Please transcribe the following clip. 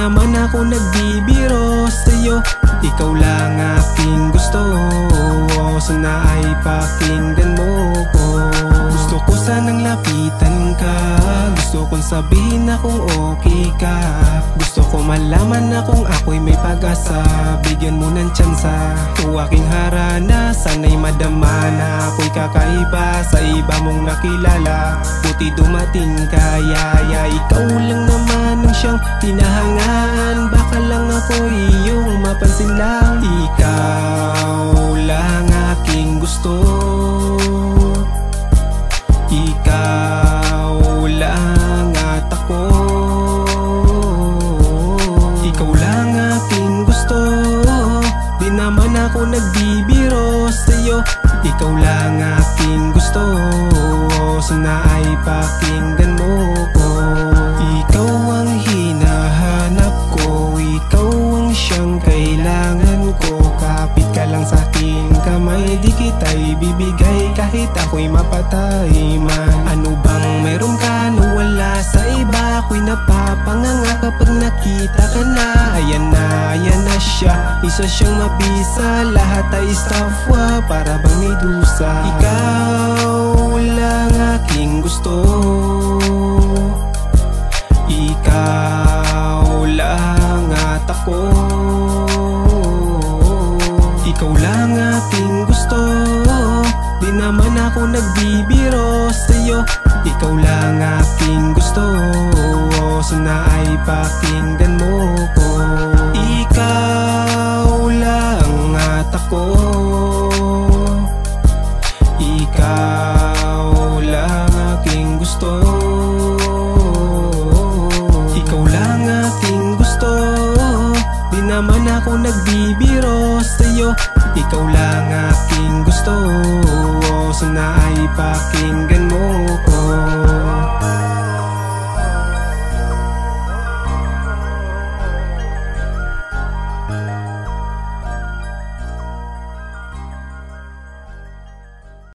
naman ako nagbibiro sa'yo, ikaw lang aking gusto. Sana ay pakinggan mo ko. Gusto ko sanang lapitan ka, gusto kong sabihin na kung okay ka. Gusto ko malaman na kung ako'y may pag-asa, bigyan mo ng tsansa. O aking harana, sana'y madama na ako'y kakaiba sa iba mong nakilala. Buti dumating ka, yaya, ikaw lang naman ang siyang hinahangaan. Baka lang ako iyong mapansin lang. Ikaw lang aking gusto, ikaw lang at ako. Ikaw lang aking gusto, di naman ako nagbibiro sa'yo, ikaw lang aking gusto. Sana ay pakinggan mo ko. Ikaw ang hinahanap ko, ikaw ang siyang kailangan ko. Kapit ka lang sa aking kamay, di kita'y bibigay kahit ako'y mapatay man. Ano bang meron ka na wala sa iba? Ako'y napapanganga kapag nakita ka na. Ayan na siya, isa siyang mabisa, lahat ay estafwa, para bang medusa. Ikaw lang aking gusto, ikaw lang at ako. Ikaw lang aking gusto, di naman ako nagbibiro sa'yo, ikaw lang aking gusto. Sana ay pakinggan mo ko. Ikaw lang at ako, ikaw lang aking gusto. Ikaw lang aking gusto, di naman ako nagbibiro sa'yo, ikaw lang aking gusto. Sana ay pakinggan